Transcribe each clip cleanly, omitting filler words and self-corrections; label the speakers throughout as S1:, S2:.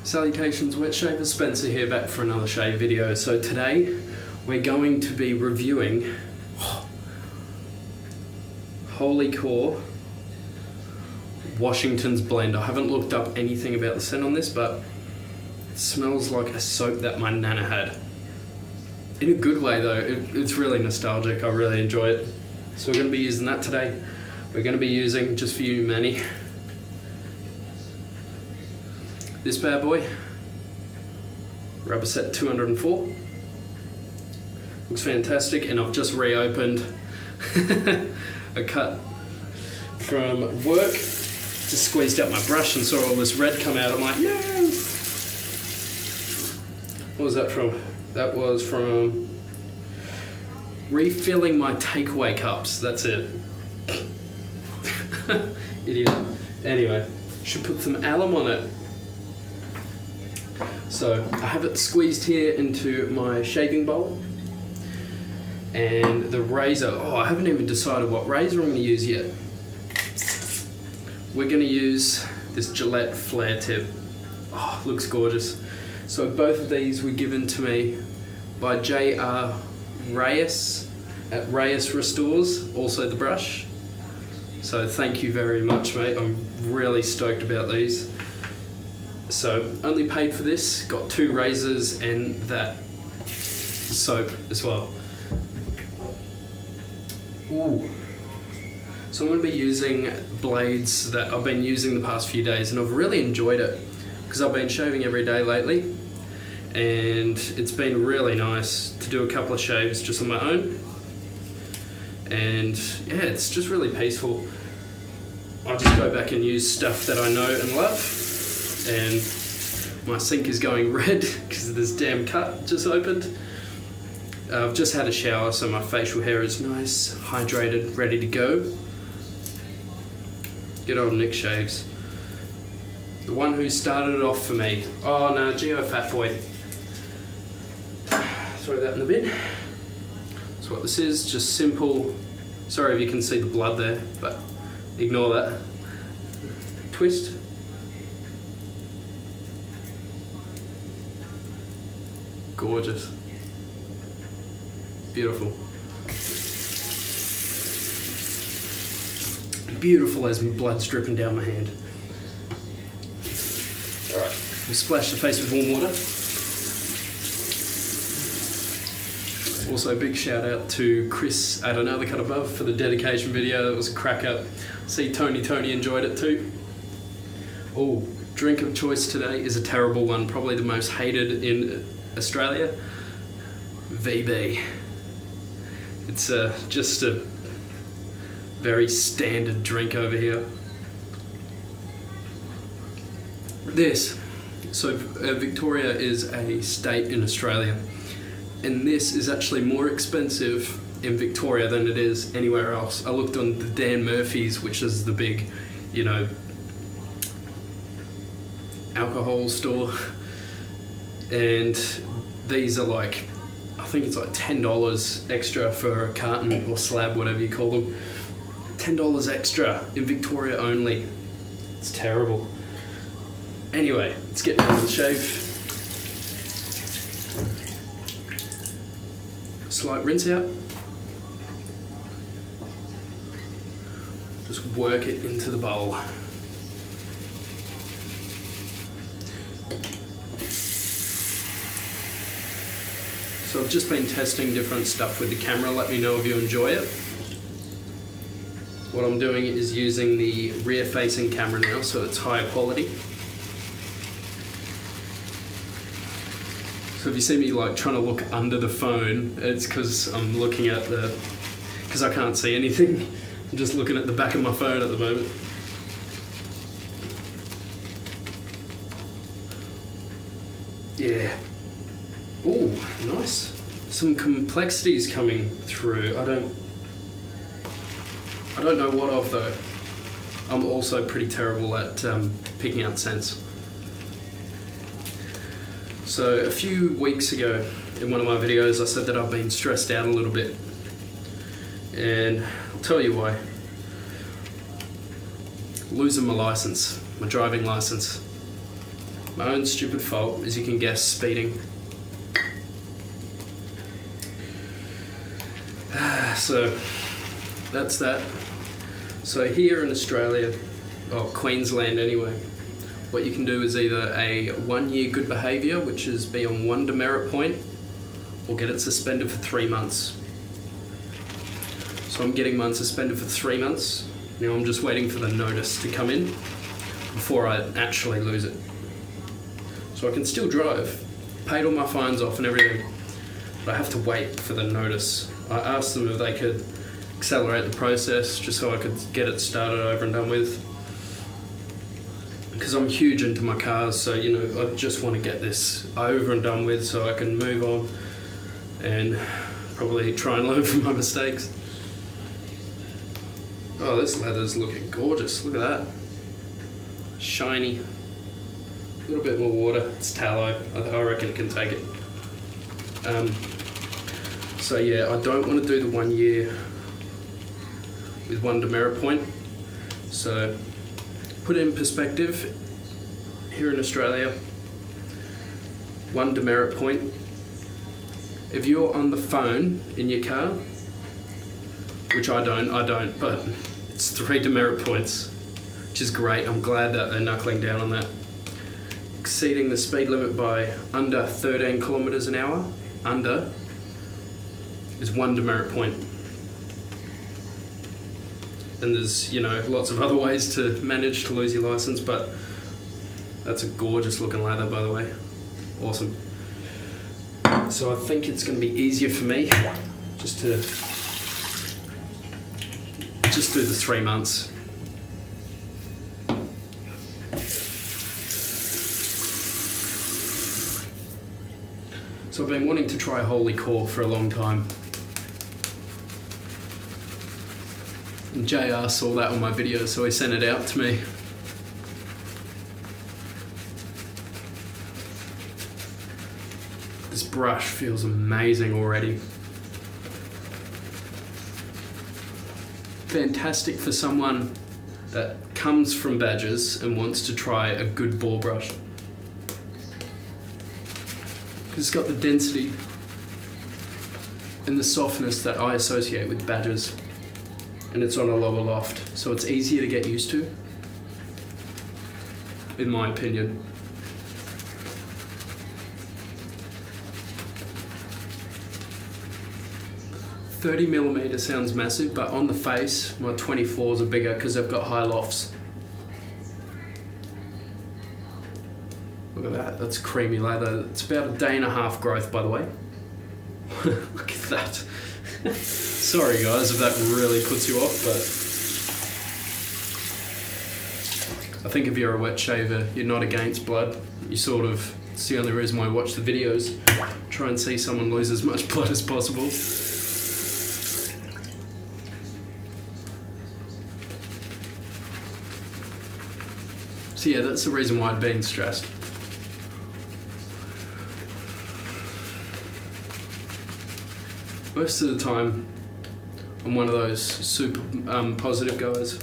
S1: Salutations, Wet Shaver Spencer here, back for another shave video. So today we're going to be reviewing Holy Core Washington's blend. I haven't looked up anything about the scent on this, but it smells like a soap that my nana had. In a good way though, it's really nostalgic, I really enjoy it. So we're going to be using that today. We're going to be using, just for you Manny, this bad boy, rubber set 204. Looks fantastic, and I've just reopened a cut from work. Just squeezed out my brush and saw all this red come out. I'm like, no! What was that from? That was from refilling my takeaway cups. That's it. Idiot. Anyway, should put some alum on it. So I have it squeezed here into my shaving bowl, and the razor, I haven't even decided what razor I'm going to use yet. We're going to use this Gillette flare tip. Oh, looks gorgeous. So both of these were given to me by J.R. Reyes at Reyes Restores, also the brush. So thank you very much, mate. I'm really stoked about these. So only paid for this, got 2 razors and that soap as well. Ooh. So I'm going to be using blades that I've been using the past few days, and I've really enjoyed it because I've been shaving every day lately, and it's been really nice to do a couple of shaves just on my own. And yeah, it's just really peaceful. I just go back and use stuff that I know and love. And my sink is going red because of this damn cut just opened. I've just had a shower, so my facial hair is nice, hydrated, ready to go. Good old Nick shaves. The one who started it off for me. Oh no, Geo Fat Boy. Throw that in the bin. That's what this is, just simple. Sorry if you can see the blood there, but ignore that. Twist. Gorgeous. Beautiful. Beautiful as my blood's dripping down my hand. Alright, we'll splash the face with warm water. Also, big shout out to Chris at Another Cut Above for the dedication video. That was a cracker. See, Tony enjoyed it too. Oh, drink of choice today is a terrible one, probably the most hated in Australia. VB. It's just a very standard drink over here. Victoria is a state in Australia, and this is actually more expensive in Victoria than it is anywhere else. I looked on the Dan Murphy's, which is the big, alcohol store, and these are like, I think it's like $10 extra for a carton or slab, whatever you call them. $10 extra in Victoria only. It's terrible. Anyway, let's get into the shave. Slight rinse out. Just work it into the bowl. So I've just been testing different stuff with the camera. Let me know if you enjoy it. What I'm doing is using the rear facing camera now, so it's higher quality. So if you see me like trying to look under the phone, it's because I'm looking at because I can't see anything. I'm just looking at the back of my phone at the moment. Yeah. Ooh, nice. Some complexities coming through. I don't know what of though. I'm also pretty terrible at picking out scents. So a few weeks ago in one of my videos I said that I've been stressed out a little bit, and I'll tell you why. Losing my license, my driving license. my own stupid fault, as you can guess, speeding. So that's that. So here in Australia, or Queensland anyway, what you can do is either a 1 year good behaviour, which is be on 1 demerit point, or get it suspended for 3 months. So I'm getting mine suspended for 3 months. Now I'm just waiting for the notice to come in before I actually lose it. So I can still drive, paid all my fines off and everything, but I have to wait for the notice. I asked them if they could accelerate the process just so I could get it started over and done with. Because I'm huge into my cars, so you know, I just want to get this over and done with so I can move on and probably try and learn from my mistakes. Oh, this leather's looking gorgeous, look at that. Shiny. A little bit more water, it's tallow, I reckon it can take it. So yeah, I don't want to do the 1 year with 1 demerit point. So put it in perspective, here in Australia, 1 demerit point. If you're on the phone in your car, which I don't, but it's 3 demerit points, which is great. I'm glad that they're knuckling down on that. Exceeding the speed limit by under 13 kilometers an hour, under, is 1 demerit point. And there's, you know, lots of other ways to manage to lose your license, but that's a gorgeous looking leather, by the way. Awesome. So I think it's going to be easier for me just to do the 3 months. So I've been wanting to try Holy Core for a long time. And JR saw that on my video, so he sent it out to me. This brush feels amazing already. Fantastic for someone that comes from badgers and wants to try a good ball brush. Because it's got the density and the softness that I associate with badgers. And it's on a lower loft, so it's easier to get used to, in my opinion. .30mm sounds massive, but on the face, my 24s are bigger because they've got high lofts. Look at that, that's creamy leather. It's about a 1.5 day growth, by the way. Look at that. Sorry guys if that really puts you off, but I think if you're a wet shaver, you're not against blood. You sort of, it's the only reason why I watch the videos. Try and see someone lose as much blood as possible. So yeah, that's the reason why I've been stressed. Most of the time, I'm one of those super positive guys,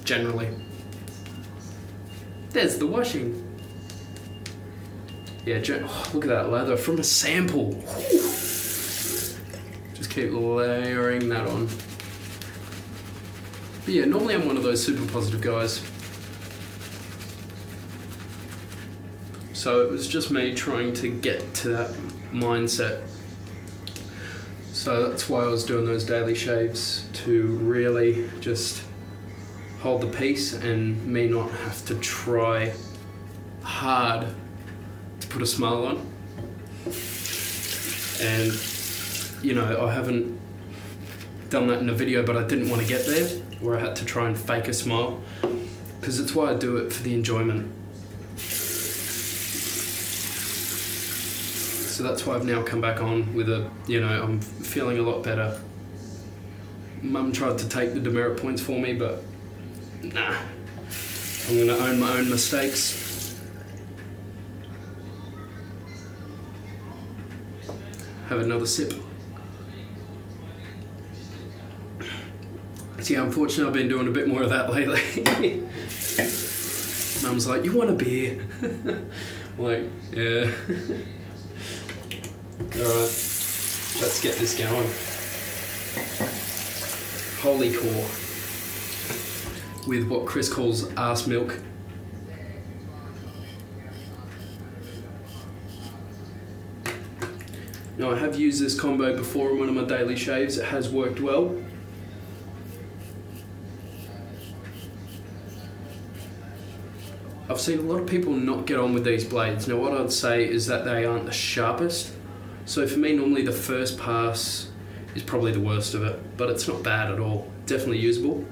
S1: generally. There's the washing. Yeah, oh, look at that leather from a sample. Whew. Just keep layering that on. But yeah, normally I'm one of those super positive guys. So it was just me trying to get to that mindset. So that's why I was doing those daily shaves, to really just hold the peace and me not have to try hard to put a smile on. And, you know, I haven't done that in a video, but I didn't want to get there where I had to try and fake a smile, because it's why I do it, for the enjoyment. So that's why I've now come back on with a, you know, I'm feeling a lot better. Mum tried to take the demerit points for me, but nah. I'm gonna own my own mistakes. Have another sip. So yeah, unfortunately I've been doing a bit more of that lately. Mum's like, you want a beer? Like, yeah. Alright, let's get this going. Holy core. With what Chris calls arse milk. Now, I have used this combo before in one of my daily shaves. It has worked well. I've seen a lot of people not get on with these blades. Now, what I'd say is that they aren't the sharpest. So for me, normally the first pass is probably the worst of it, but it's not bad at all. Definitely usable.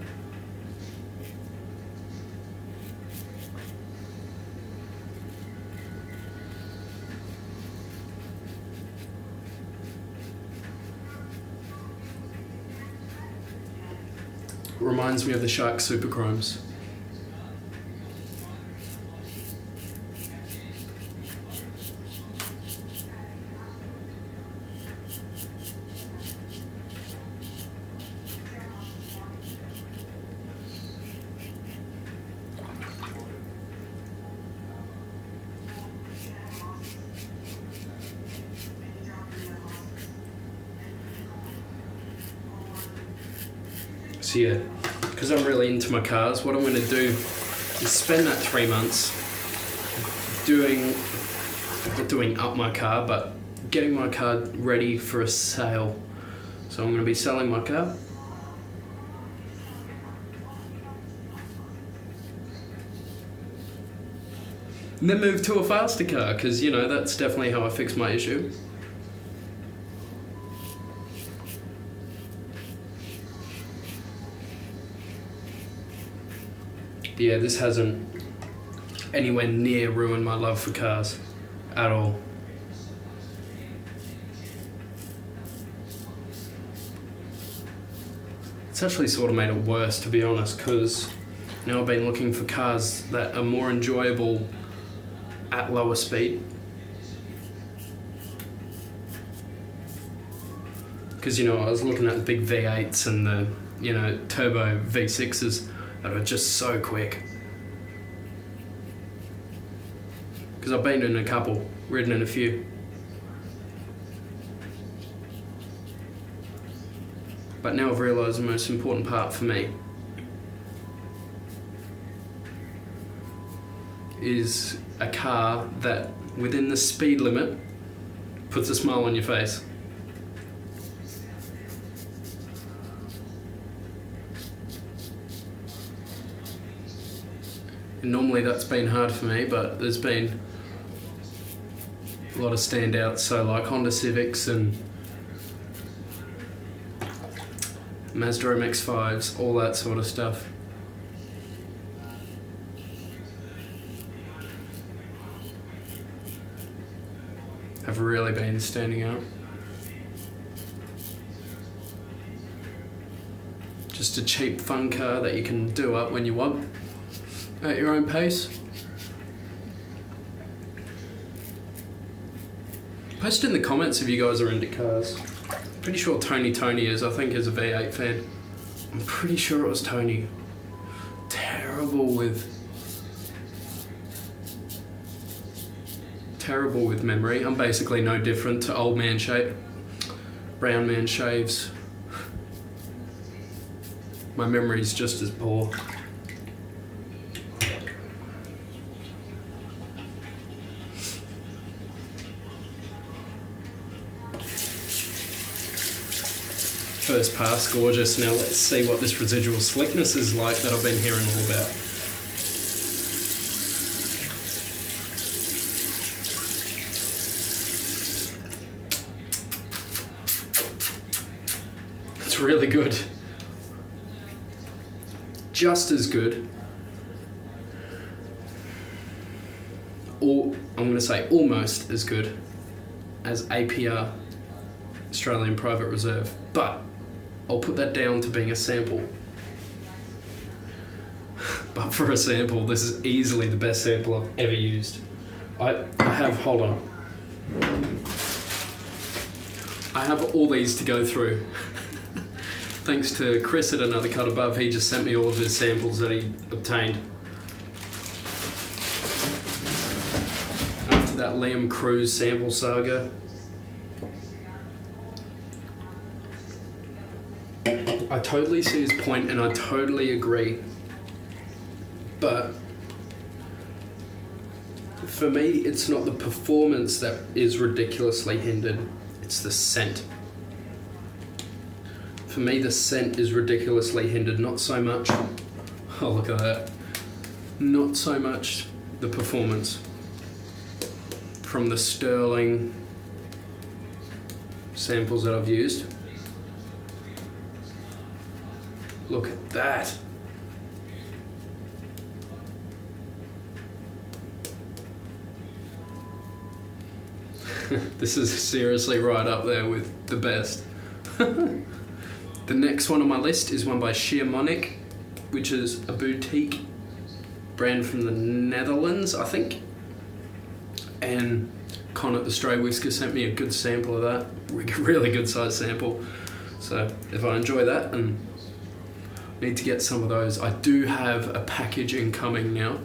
S1: Reminds me of the Shark Super Chromes. So yeah, because I'm really into my cars, what I'm going to do is spend that 3 months not doing up my car, but getting my car ready for a sale. So I'm going to be selling my car. And then move to a faster car, because, you know, that's definitely how I fix my issue. Yeah, this hasn't anywhere near ruined my love for cars at all. It's actually sort of made it worse, to be honest, because now I've been looking for cars that are more enjoyable at lower speed. Because, you know, I was looking at the big V8s and the, you know, turbo V6s that are just so quick. Because I've been in a couple, ridden in a few. But now I've realised the most important part for me is a car that, within the speed limit, puts a smile on your face. And normally that's been hard for me, but there's been a lot of standouts, so like Honda Civics and Mazda MX-5s, all that sort of stuff. Have really been standing out. Just a cheap fun car that you can do up when you want, at your own pace. Post in the comments if you guys are into cars. Pretty sure Tony is, I think, is a V8 fan. I'm pretty sure it was Tony. Terrible with memory. I'm basically no different to old man brown man shaves. My memory's just as poor. First pass, gorgeous. Now let's see what this residual slickness is like that I've been hearing all about. It's really good. Just as good, or I'm going to say almost as good as APR, Australian Private Reserve, but I'll put that down to being a sample. But for a sample, this is easily the best sample I've ever used. I have, hold on. I have all these to go through. Thanks to Chris at Another Cut Above, he just sent me all of his samples that he obtained. that Liam Cruz sample saga. I totally see his point and I totally agree, but for me it's not the performance that is ridiculously hindered, it's the scent. For me the scent is ridiculously hindered, not so much, oh look at that, not so much the performance from the Sterling samples that I've used. Look at that. This is seriously right up there with the best. The next one on my list is one by Schiermonnik, which is a boutique brand from the Netherlands, I think. And Con at the Stray Whisker sent me a good sample of that, really good size sample. So if I enjoy that and need to get some of those. I do have a package incoming now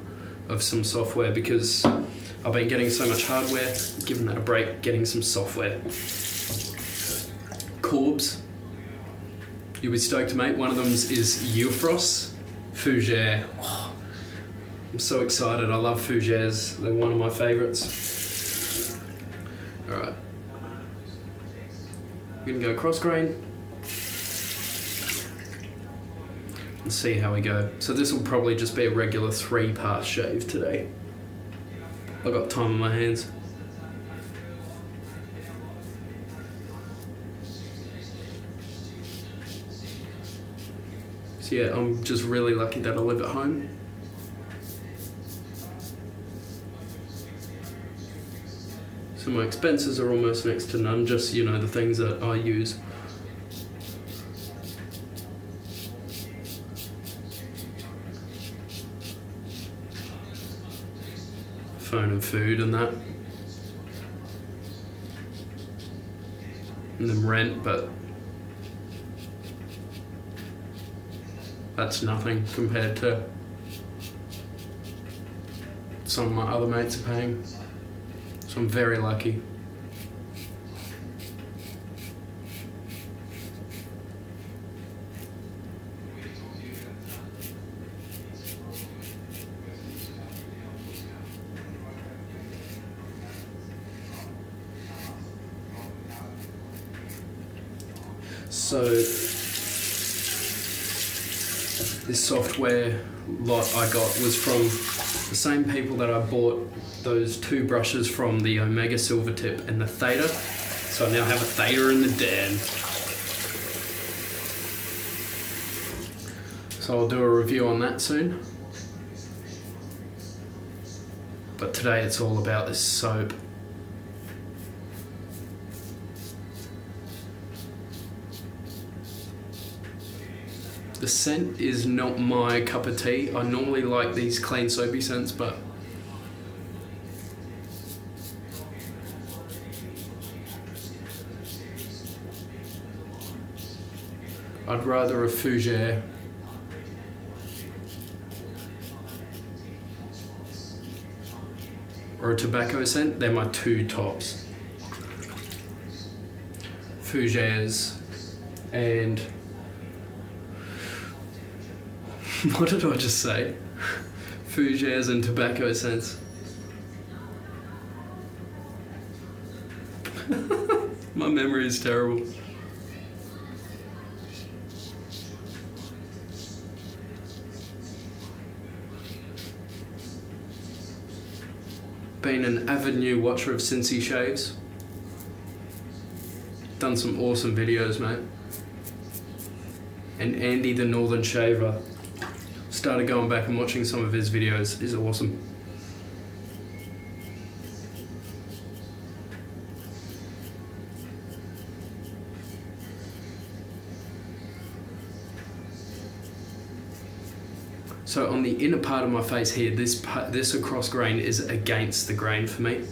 S1: of some software because I've been getting so much hardware, giving that a break, getting some software. Corbs, you'll be stoked, mate. One of them is Eufros Fougere. Oh, I'm so excited. I love Fougères. They're one of my favourites. Alright. We're gonna go cross grain and see how we go. So this will probably just be a regular 3-pass shave today. I've got time on my hands. So yeah, I'm just really lucky that I live at home. So my expenses are almost next to none, just, you know, the things that I use. Phone and food and that. And then rent, but that's nothing compared to some of my other mates are paying. So I'm very lucky. So this software lot I got was from the same people that I bought those 2 brushes from, the Omega Silvertip and the Theta. So I now have a Theta in the den. So I'll do a review on that soon. But today it's all about this soap. The scent is not my cup of tea. I normally like these clean soapy scents, but I'd rather a Fougere or a tobacco scent. They're my 2 tops. Fougères and what did I just say? Fougères and tobacco scents. My memory is terrible. Been an avid new watcher of Cincy shaves. Done some awesome videos, mate. And Andy the Northern Shaver, started going back and watching some of his videos, is awesome. So on the inner part of my face here, this across grain is against the grain for me.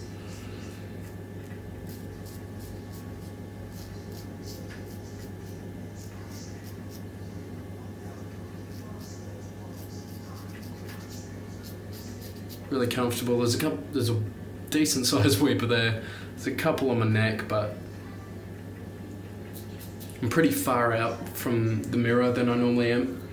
S1: Really comfortable. There's decent sized weeper there. There's a couple on my neck, but I'm pretty far out from the mirror than I normally am.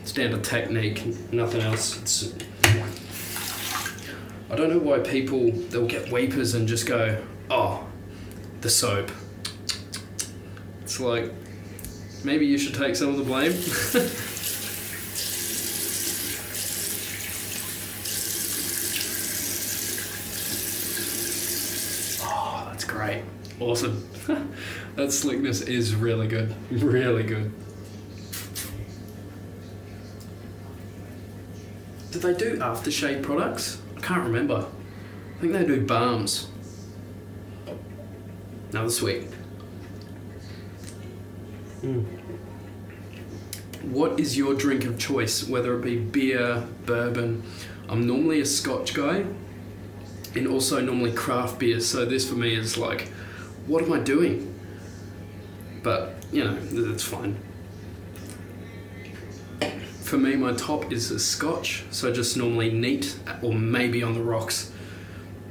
S1: It's down to technique, nothing else. I don't know why people, they'll get weepers and just go, oh, the soap. It's like, maybe you should take some of the blame. Oh, that's great. Awesome. That slickness is really good. Really good. Do they do aftershave products? I can't remember. I think they do balms. Another sweet. What is your drink of choice, whether it be beer, bourbon? I'm normally a Scotch guy, and also normally craft beer, so this for me is like, what am I doing? But, you know, it's fine. For me, my top is a Scotch, so just normally neat, or maybe on the rocks.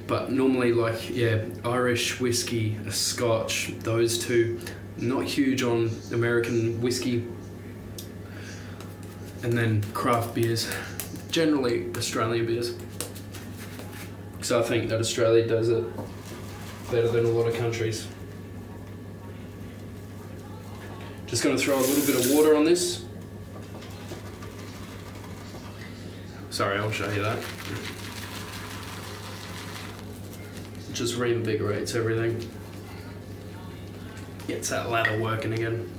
S1: But normally, like, yeah, Irish whiskey, a Scotch, those two. Not huge on American whiskey. And then craft beers, generally Australian beers. Because I think that Australia does it better than a lot of countries. Just going to throw a little bit of water on this. Sorry, I'll show you that. Just reinvigorates everything. Gets that lather working again.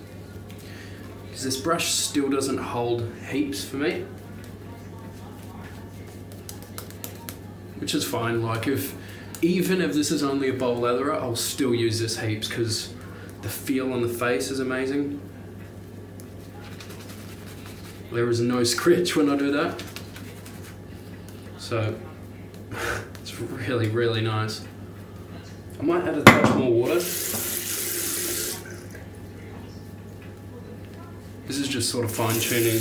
S1: Because this brush still doesn't hold heaps for me. Which is fine, like even if this is only a bowl leatherer, I'll still use this heaps because the feel on the face is amazing. There is no scratch when I do that. So, it's really, really nice. I might add a touch more water. This is just sort of fine tuning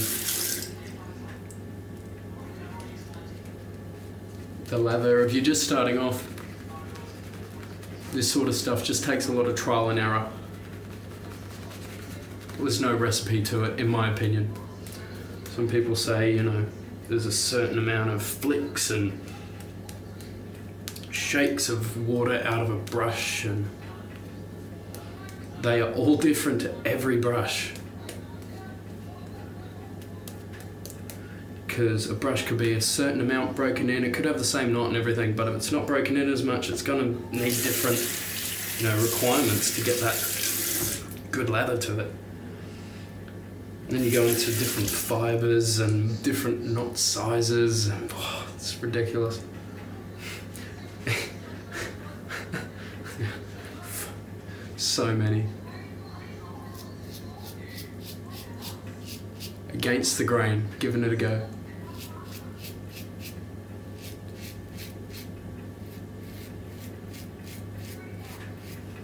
S1: the lather. If you're just starting off, this sort of stuff just takes a lot of trial and error. There's no recipe to it, in my opinion. Some people say, you know, there's a certain amount of flicks and shakes of water out of a brush, and they are all different to every brush. Because a brush could be a certain amount broken in, it could have the same knot and everything, but if it's not broken in as much, it's going to need different, you know, requirements to get that good lather to it. And then you go into different fibers and different knot sizes, and it's ridiculous. So many. Against the grain, giving it a go.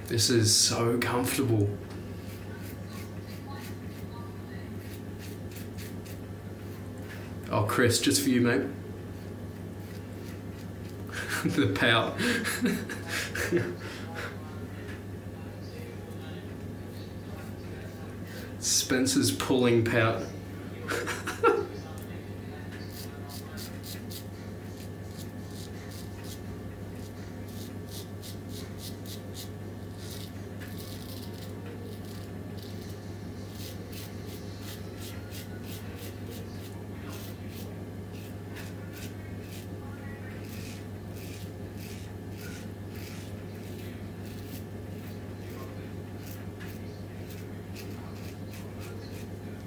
S1: This is so comfortable. Oh, Chris, just for you, mate. The pout. Spencer's pulling pout.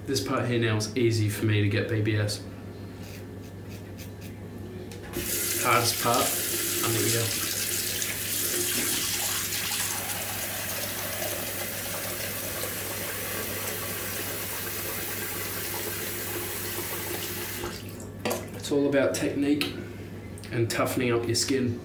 S1: This part here now is easy for me to get BBS. Hardest part, under here. It's all about technique and toughening up your skin.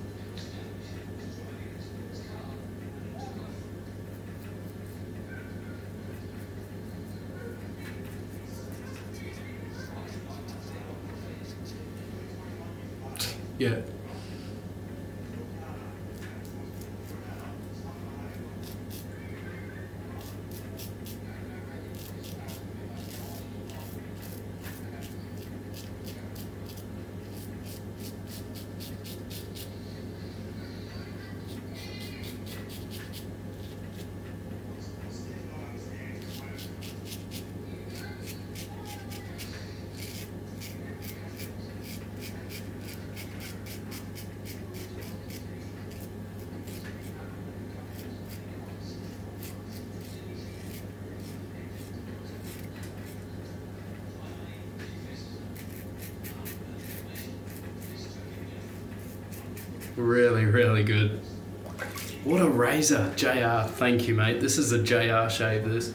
S1: Yeah. Really, really good. What a razor, JR. Thank you, mate. This is a JR shave, this.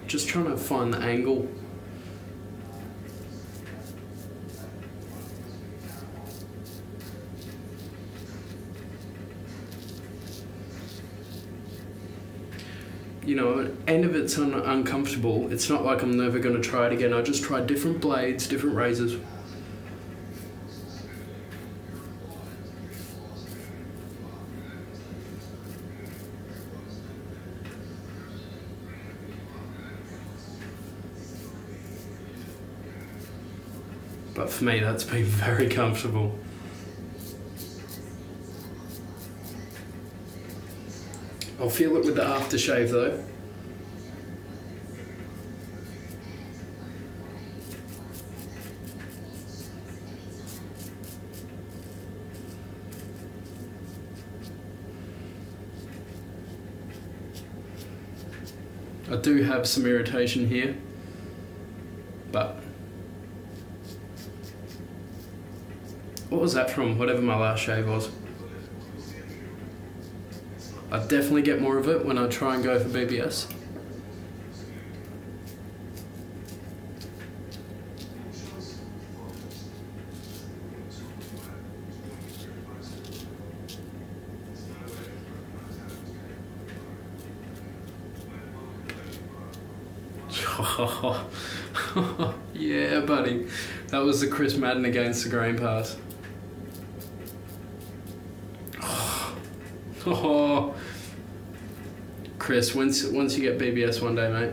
S1: Just trying to find the angle. You know, end of it's uncomfortable. It's not like I'm never going to try it again. I just tried different blades, different razors. But for me, that's been very comfortable. I'll feel it with the aftershave though. I do have some irritation here, but what was that from? Whatever my last shave was. I definitely get more of it when I try and go for BBS. Yeah, buddy. That was the Chris Madden against the grain pass. Oh, Chris, once you get BBS one day, mate,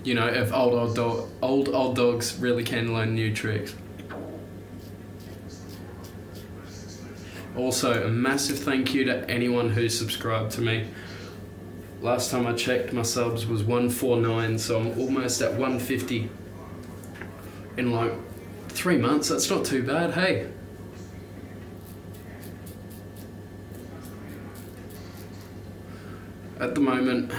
S1: you know, if old dogs really can learn new tricks. Also, a massive thank you to anyone who subscribed to me. Last time I checked, my subs was 149, so I'm almost at 150 in like 3 months. That's not too bad, hey. At the moment,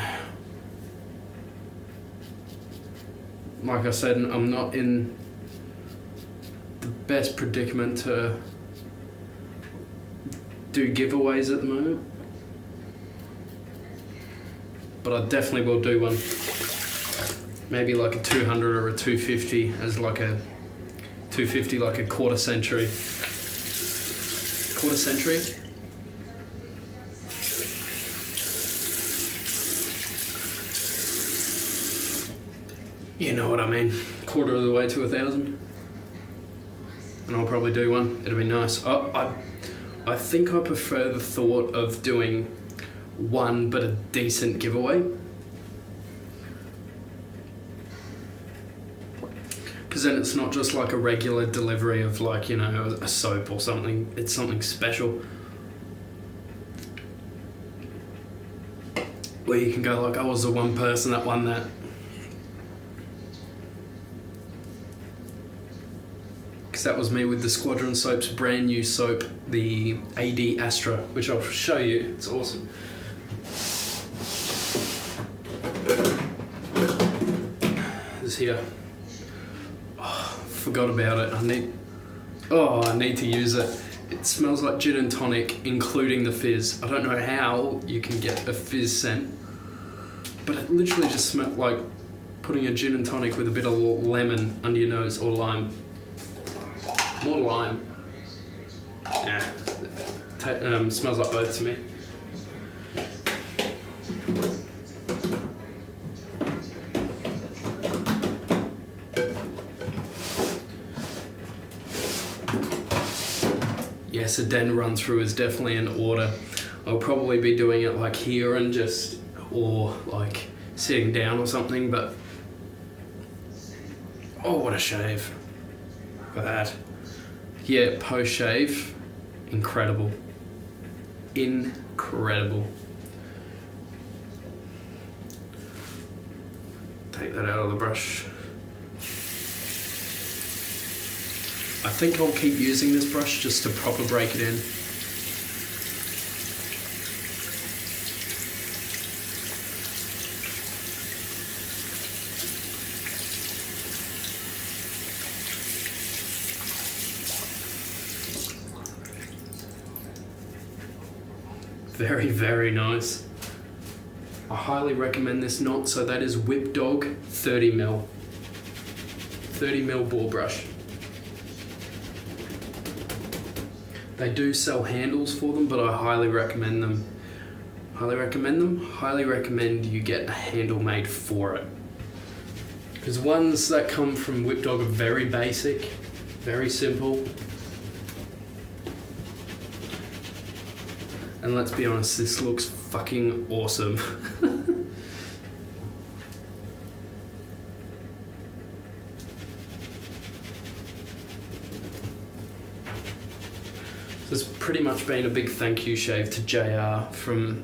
S1: like I said, I'm not in the best predicament to do giveaways at the moment, but I definitely will do one. Maybe like a 200 or a 250 as like a 250, like a quarter century. You know what I mean, quarter of the way to 1,000. And I'll probably do one, it'll be nice. I think I prefer the thought of doing one but a decent giveaway. Because then it's not just like a regular delivery of like, you know, a soap or something, it's something special. Where you can go like, I was the one person that won that. That was me with the Squadron Soap's brand new soap, the AD Astra, which I'll show you. It's awesome. This here. Oh, forgot about it. I need to use it. It smells like gin and tonic, including the fizz. I don't know how you can get a fizz scent, but it literally just smelled like putting a gin and tonic with a bit of lemon under your nose, or lime. More lime. Smells like both to me. Yes, a den run through is definitely in order. I'll probably be doing it like here and or like sitting down or something, but oh, what a shave. Look at that. Yeah, post shave, incredible. Incredible. Take that out of the brush. I think I'll keep using this brush just to proper break it in. Very, very nice. I highly recommend this knot. So that is Whip Dog 30mm. 30mm ball brush. They do sell handles for them, but I highly recommend them. Highly recommend them. Highly recommend you get a handle made for it. Because ones that come from Whip Dog are very basic, very simple. And let's be honest, this looks fucking awesome. So it's pretty much been a big thank you shave to JR for his